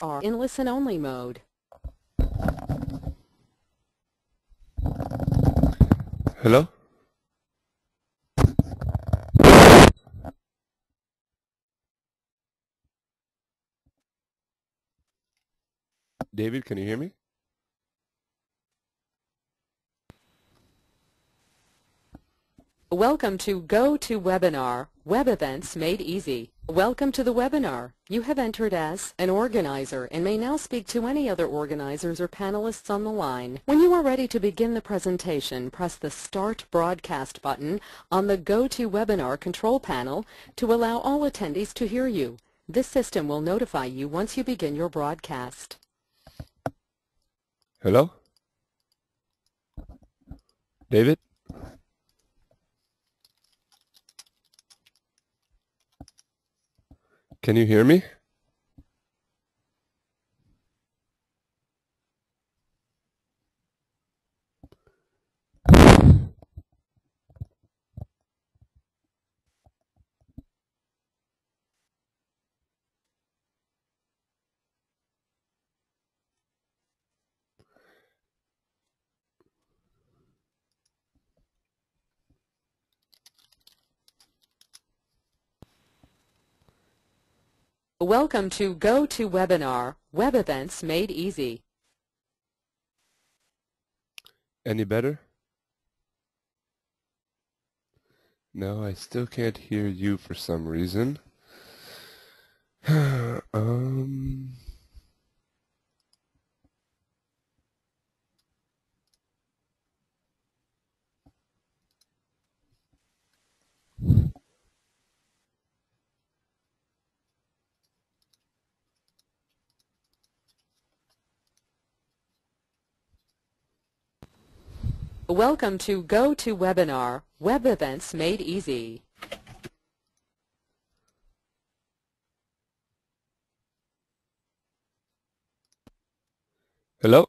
are in listen-only mode. Hello? David, can you hear me? Welcome to GoToWebinar, Web Events Made Easy. Welcome to the webinar. You have entered as an organizer and may now speak to any other organizers or panelists on the line. When you are ready to begin the presentation, press the Start Broadcast button on the GoToWebinar control panel to allow all attendees to hear you. This system will notify you once you begin your broadcast. Hello? David? Can you hear me? Welcome to GoToWebinar, Web Events Made Easy. Any better? No, I still can't hear you for some reason. Welcome to GoToWebinar, Web Events Made Easy. Hello?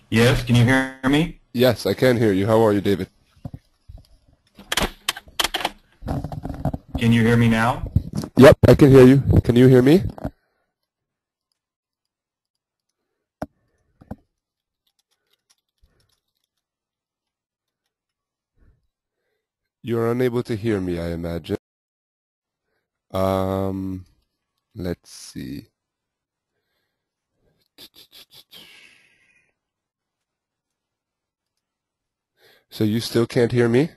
Yes, can you hear me? Yes, I can hear you. How are you, David? Can you hear me now? Yep, I can hear you. Can you hear me? You're unable to hear me, I imagine. Let's see. So you still can't hear me?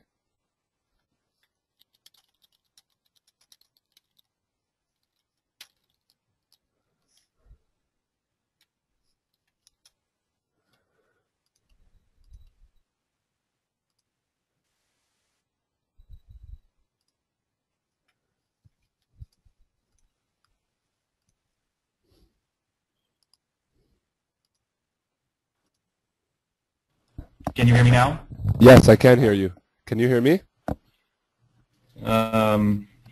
Can you hear me now? Yes, I can hear you. Can you hear me?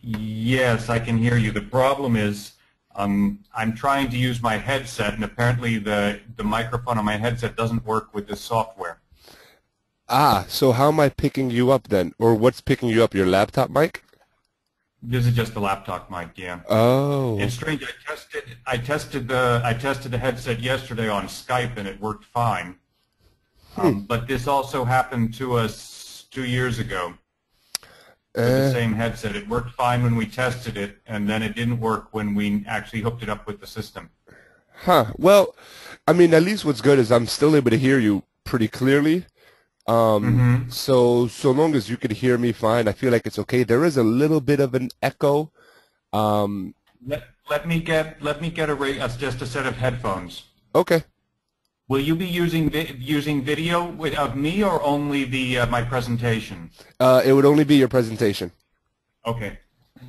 Yes, I can hear you. The problem is I'm trying to use my headset, and apparently the microphone on my headset doesn't work with this software. Ah, so how am I picking you up then? Or what's picking you up, your laptop mic? This is just the laptop mic, yeah. Oh. It's strange. I tested the headset yesterday on Skype, and it worked fine. But this also happened to us 2 years ago. With the same headset. It worked fine when we tested it, and then it didn't work when we actually hooked it up with the system. Huh. Well, I mean, at least what's good is I'm still able to hear you pretty clearly. So long as you could hear me fine, I feel like it's okay. There is a little bit of an echo. Let me get just a set of headphones. Okay. Will you be using video of me or only my presentation? It would only be your presentation. Okay.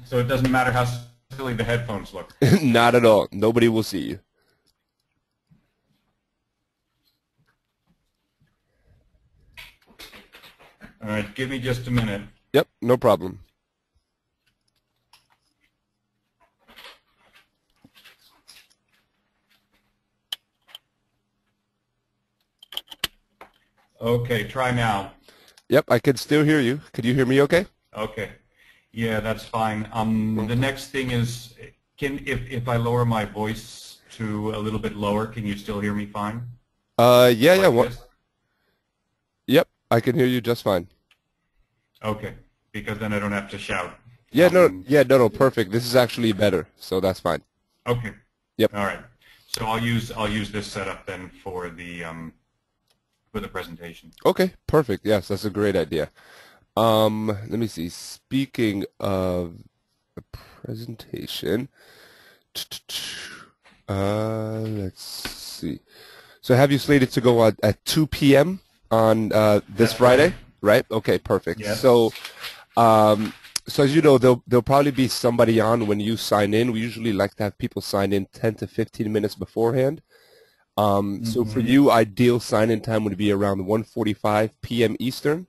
So it doesn't matter how silly the headphones look. Not at all. Nobody will see you. All right. Give me just a minute. Yep, no problem. Okay, try now. Yep, I can still hear you. Could you hear me okay? Okay. Yeah, that's fine. The next thing is, if I lower my voice to a little bit lower, can you still hear me fine? Yeah, yeah. Like this? Yep, I can hear you just fine. Okay, because then I don't have to shout. Yeah, no, perfect. This is actually better, so that's fine. Okay. Yep. All right. So I'll use this setup then for the presentation. Okay, perfect. Yes, that's a great idea. Let me see. Speaking of the presentation, let's see. So have you slated to go at 2 p.m. on this Friday? Right? Okay, perfect. Yes. So, so as you know, there'll probably be somebody on when you sign in. We usually like to have people sign in 10 to 15 minutes beforehand. So for you, ideal sign-in time would be around 1:45 p.m. Eastern.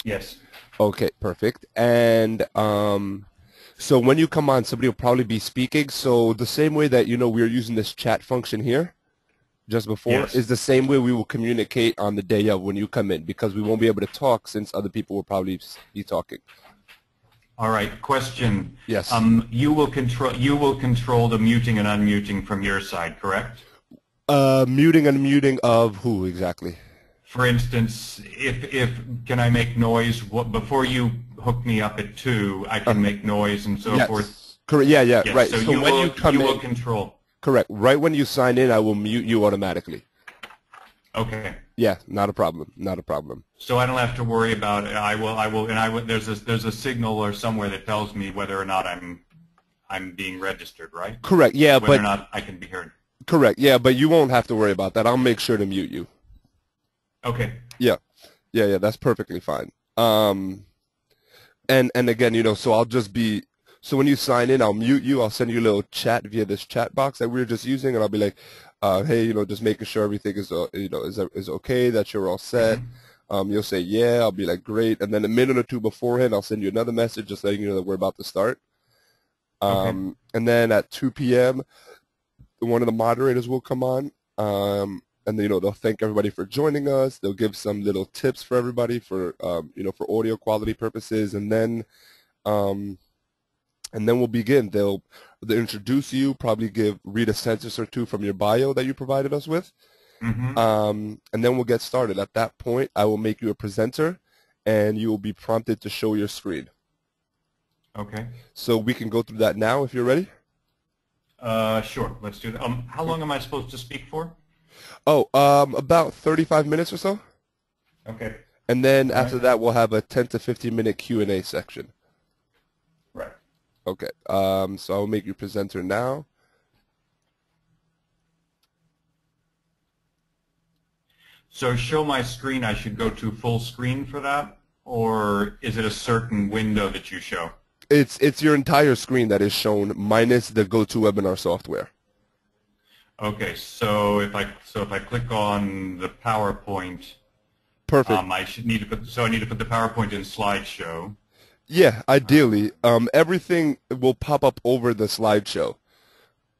Yes. Okay, perfect. And so when you come on, somebody will probably be speaking. So the same way that, we're using this chat function here just before Yes. is the same way we will communicate on the day of when you come in, because we won't be able to talk since other people will probably be talking. All right. Question. Yes. You will control the muting and unmuting from your side, correct? Muting and unmuting of who exactly? For instance, if can I make noise before you hook me up at 2? I can make noise and so Yes. forth. Correct. Yeah, Yes, right. So, when you come in, will control. correct. Right when you sign in, I will mute you automatically. Okay. Yeah, not a problem. Not a problem. So I don't have to worry about it. I will. There's a signal or somewhere that tells me whether or not I'm being registered, right? Correct. Yeah, Whether or but not I can be heard. correct. Yeah, but you won't have to worry about that. I'll make sure to mute you. Okay. Yeah. Yeah, that's perfectly fine. And again, so I'll just be, so when you sign in, I'll mute you. I'll send you a little chat via this chat box that we were just using, and I'll be like, hey, just making sure everything is, is okay, that you're all set. You'll say, yeah. I'll be like, great. And then a minute or two beforehand, I'll send you another message just letting you know that we're about to start. Okay. And then at 2 p.m., one of the moderators will come on. And then, they'll thank everybody for joining us. They'll give some little tips for everybody for, for audio quality purposes. And then we'll begin. They'll introduce you, probably read a sentence or two from your bio that you provided us with. And then we'll get started. At that point, I will make you a presenter, and you will be prompted to show your screen. Okay. So we can go through that now if you're ready. Sure. Let's do that. How long am I supposed to speak for? Oh, about 35 minutes or so. Okay. And then after that, we'll have a 10 to 15-minute Q&A section. Right. Okay. So I'll make you presenter now. So show my screen, I should go to full screen for that? Or is it a certain window that you show? It's your entire screen that is shown minus the GoToWebinar software. Okay, so if I click on the PowerPoint, Perfect. I need to put the PowerPoint in slideshow. Yeah, ideally, everything will pop up over the slideshow.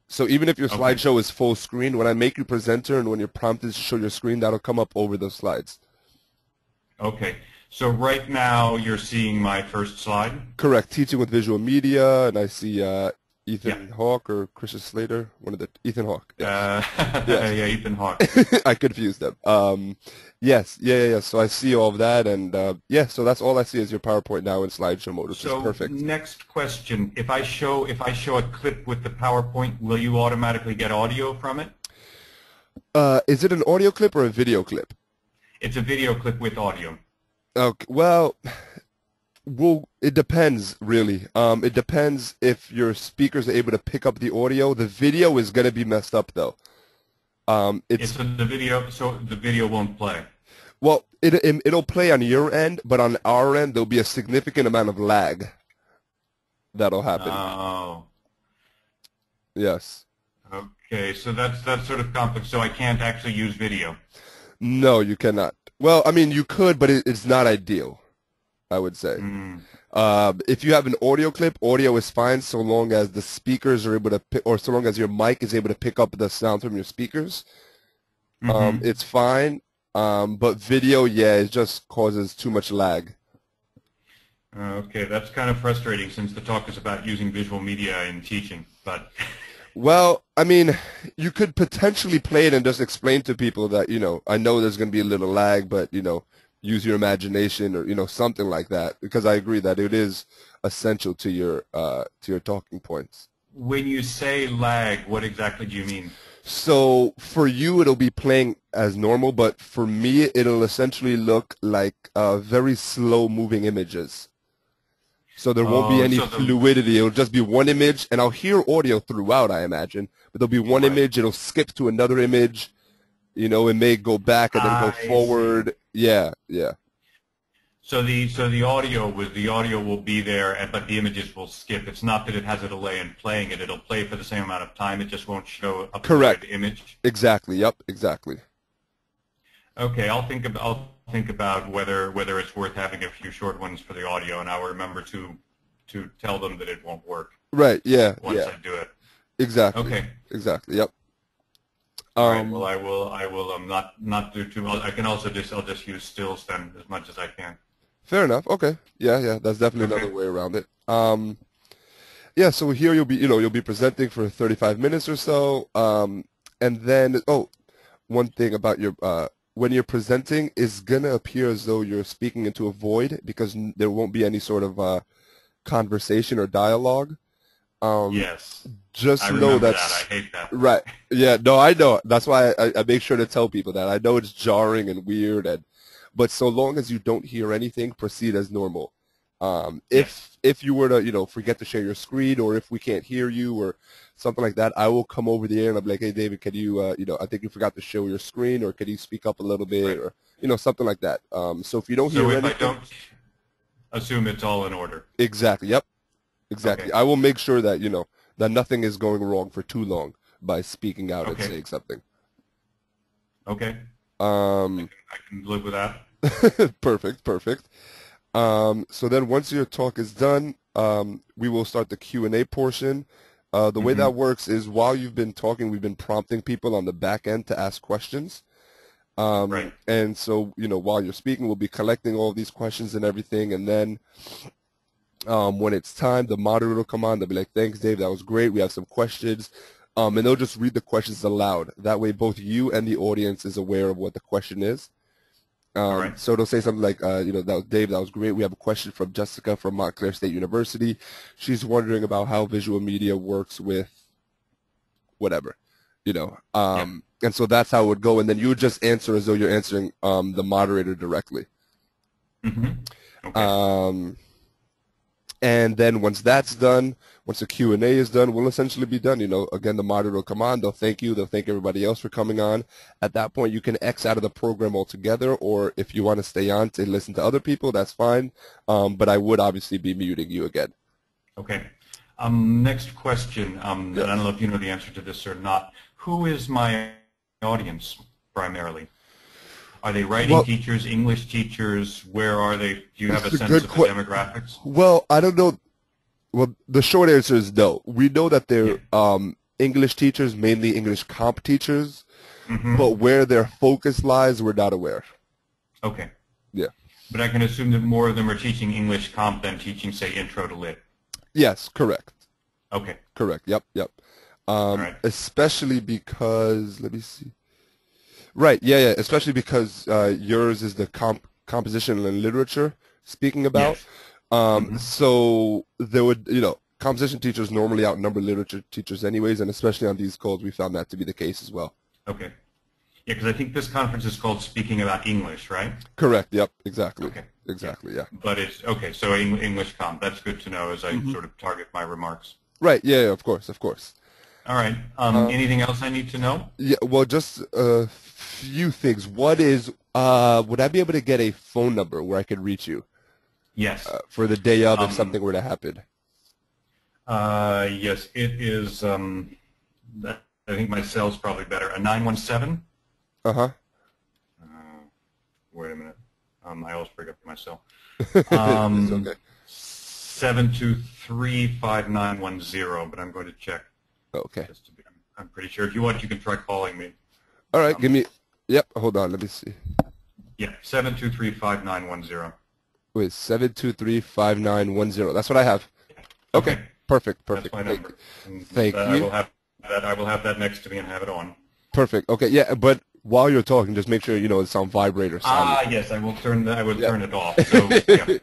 So even if your slideshow is full screen, when I make you presenter and when you're prompted to show your screen, that'll come up over the slides. Okay, so right now you're seeing my first slide? Correct. Teaching with visual media, and I see Ethan Hawke or Christian Slater, Ethan Hawke. Yes. Yeah, Ethan Hawke. I confused them. Yes, yeah. So I see all of that, and so that's all I see is your PowerPoint now in slideshow mode, which is perfect. Next question: If I show a clip with the PowerPoint, will you automatically get audio from it? Is it an audio clip or a video clip? It's a video clip with audio. Okay. Well, it depends, really. It depends if your speakers are able to pick up the audio. The video is going to be messed up, though. So the video won't play. Well, it'll play on your end, but on our end, there'll be a significant amount of lag that'll happen. Oh. Yes. Okay, so that's sort of complex. So I can't actually use video. No, you cannot. Well, I mean, you could, but it's not ideal, I would say. If you have an audio clip, audio is fine so long as the speakers are able to or so long as your mic is able to pick up the sound from your speakers. It's fine. But video, it just causes too much lag. Okay, that's kind of frustrating since the talk is about using visual media in teaching, but Well, I mean, you could potentially play it and just explain to people that, I know there's going to be a little lag, but, use your imagination or, something like that. Because I agree that it is essential to your talking points. when you say lag, what exactly do you mean? So for you, it'll be playing as normal, but for me, it'll essentially look like very slow moving images. So there won't be Oh, any so the fluidity. It'll just be one image, and I'll hear audio throughout, I imagine. But there'll be one right. image. It'll skip to another image. It may go back and then go I see. forward. Yeah, yeah. So the audio will be there, but the images will skip. It's not that it has a delay in playing it. It'll play for the same amount of time. It just won't show a Correct. fluid image. Exactly. Yep. Exactly. Okay, I'll think about whether it's worth having a few short ones for the audio, and I'll remember to tell them that it won't work Right. Yeah. once Yeah. I do it. Exactly. Okay. Exactly. Yep. All right. Well, I will not do too much. I can also I'll just use stills then as much as I can. Fair enough. Okay. Yeah. Yeah. That's definitely Okay. another way around it. Yeah. So here you'll be presenting for 35 minutes or so. And then one thing about your when you're presenting, it's gonna appear as though you're speaking into a void because there won't be any sort of conversation or dialogue. Yes, Just I know remember that. that's I hate that. right. Yeah, no, I know. That's why I make sure to tell people that. I know it's jarring and weird, but so long as you don't hear anything, proceed as normal. Yes. If you were to, forget to share your screen, or if we can't hear you or something like that, I will come over the air and I'll be like, hey, David, can you, I think you forgot to show your screen, or can you speak up a little bit, Right. or, something like that. So if you don't So hear if anything, I don't assume it's all in order. exactly, yep, exactly. Okay. I will make sure that, that nothing is going wrong for too long by speaking out and Okay. saying something. Okay. Um, I can live with that. perfect, perfect. So then once your talk is done, we will start the Q&A portion. The way that works is while you've been talking, we've been prompting people on the back end to ask questions. Right. And so, while you're speaking, we'll be collecting all of these questions and everything. And then when it's time, the moderator will come on. They'll be like, thanks, Dave. That was great. We have some questions. And they'll just read the questions aloud. That way, both you and the audience is aware of what the question is. right. So they'll say something like, that was Dave, that was great. We have a question from Jessica from Montclair State University. She's wondering about how visual media works with whatever, And so that's how it would go. And then you would just answer as though you're answering the moderator directly. Okay. And then once that's done, once the Q&A is done, we'll essentially be done. Again, the moderator will come on. They'll thank you. They'll thank everybody else for coming on. At that point, you can X out of the program altogether, or if you want to stay on to listen to other people, that's fine. But I would obviously be muting you again. Okay. Next question. I don't know if you know the answer to this or not. Who is my audience primarily? Are they writing teachers, English teachers? Where are they? Do you have a sense of the demographics? Well, I don't know. Well, the short answer is no. We know that they're English teachers, mainly English comp teachers, but where their focus lies, we're not aware. Okay. Yeah. But I can assume that more of them are teaching English comp than teaching, say, intro to lit. Yes, correct. Okay. Correct. Yep, yep. Right. Especially because, let me see. Right, yeah. Especially because yours is the composition and literature speaking about. Yes. So there would, composition teachers normally outnumber literature teachers anyways, and especially on these calls, we found that to be the case as well. Okay. Yeah, because I think this conference is called Speaking About English, right? Correct. Yep. Exactly. Okay. Exactly. Yeah. But it's okay. So English comp. That's good to know as I sort of target my remarks. Right. Yeah. Of course. Of course. All right. Anything else I need to know? Yeah. Well, just a few things. What is? Would I be able to get a phone number where I could reach you? Yes. For the day of, if something were to happen. Yes. It is. I think my cell's probably better. A 917. Wait a minute. I always bring up my cell. It's okay. 723-5910, but I'm going to check. Okay. Just to be, I'm pretty sure. If you want, you can try calling me. All right. Give me. Yep. Hold on. Let me see. Yeah, 723-5910. Wait, 723-5910. That's what I have. Okay. Perfect. That's my number. And Thank I you. will have that. I will have that next to me and have it on. Perfect. Okay. Yeah, but while you're talking, just make sure it's on vibrate or silent. Yes, I will turn. I will turn it off. So, yeah.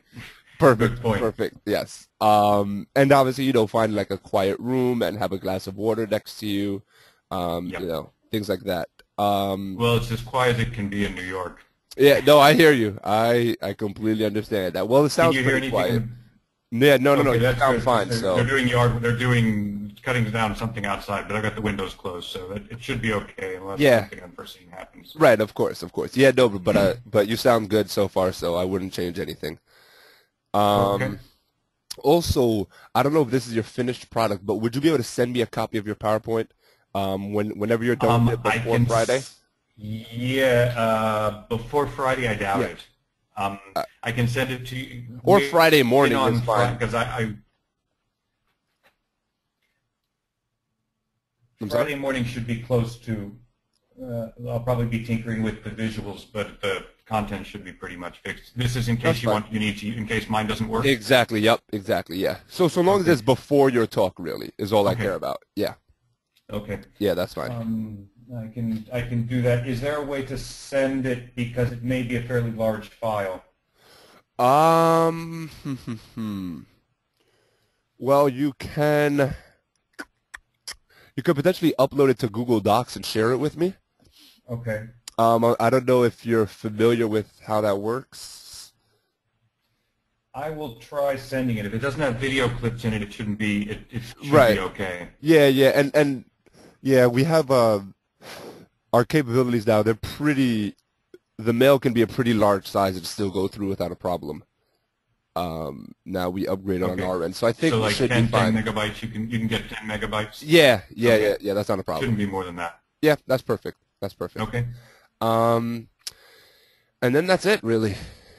Perfect. Good point. Perfect. Yes. And obviously, find like a quiet room and have a glass of water next to you. Yep. Things like that. Well, it's as quiet as it can be in New York. Yeah. No, I hear you. I completely understand that. Well, it sounds Can you hear pretty anything? quiet. Yeah. No. Okay, You that's sound good. fine. They're doing cutting down something outside, but I've got the windows closed, so it should be okay unless something unforeseen happens. Right. Of course. Yeah. No. But you sound good so far, so I wouldn't change anything. Okay. Also, I don't know if this is your finished product, but would you be able to send me a copy of your PowerPoint whenever you're done with it before Friday? Before Friday, I doubt Yeah. it. I can send it to you. Or Friday morning on is fine. Because I'm sorry? Friday morning should be close to. I'll probably be tinkering with the visuals, but the content should be pretty much fixed. This is in case in case mine doesn't work. Exactly. Yep. Exactly. Yeah. So long as it's before your talk, really, is all I care about. Yeah. Okay. Yeah, that's fine. I can do that. Is there a way to send it because it may be a fairly large file? Well, you could potentially upload it to Google Docs and share it with me. Okay. I don't know if you're familiar with how that works. I will try sending it. If it doesn't have video clips in it, it shouldn't be. It should Right. be okay. Yeah, and yeah, we have our capabilities now. They're pretty. The mail can be a pretty large size and still go through without a problem. Now we upgrade on our end, so I think so we like should 10 be fine. megabytes. You can get 10 megabytes. Yeah. Okay. That's not a problem. Shouldn't be more than that. Yeah, that's perfect. Okay. And then that's it, really.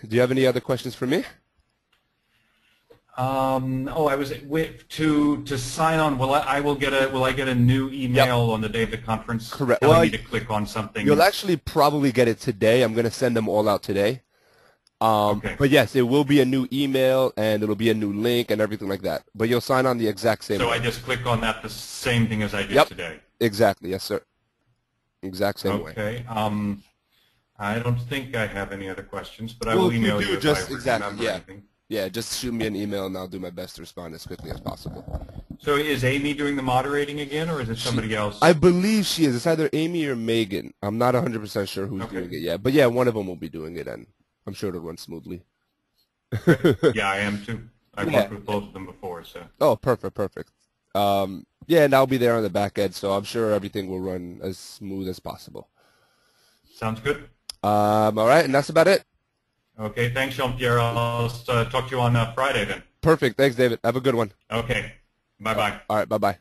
Do you have any other questions for me? I was to sign on. Will I get a new email on the day of the conference? Correct. Telling Well, me to click on something. You'll actually probably get it today. I'm going to send them all out today. Okay. But yes, it will be a new email and it'll be a new link and everything like that. But you'll sign on the exact same So way. I just click on that, the same thing as I did Yep. today. Exactly. Yes, sir. Exact same way. Okay. I don't think I have any other questions, but I Well, will if you email do, you if just- I exactly, remember yeah. anything. Yeah, just shoot me an email and I'll do my best to respond as quickly as possible. So is Amy doing the moderating again, or is it somebody else? I believe she is. It's either Amy or Megan. I'm not 100% sure who's Okay. doing it yet. But yeah, one of them will be doing it and I'm sure it'll run smoothly. Yeah, I am too. I've Yeah. worked with both of them before, so. Oh, perfect. Yeah, and I'll be there on the back end, so I'm sure everything will run as smooth as possible. Sounds good. All right, and that's about it. Okay, thanks, Jean-Pierre. I'll talk to you on Friday then. Perfect. Thanks, David. Have a good one. Okay, bye-bye. All right, bye-bye.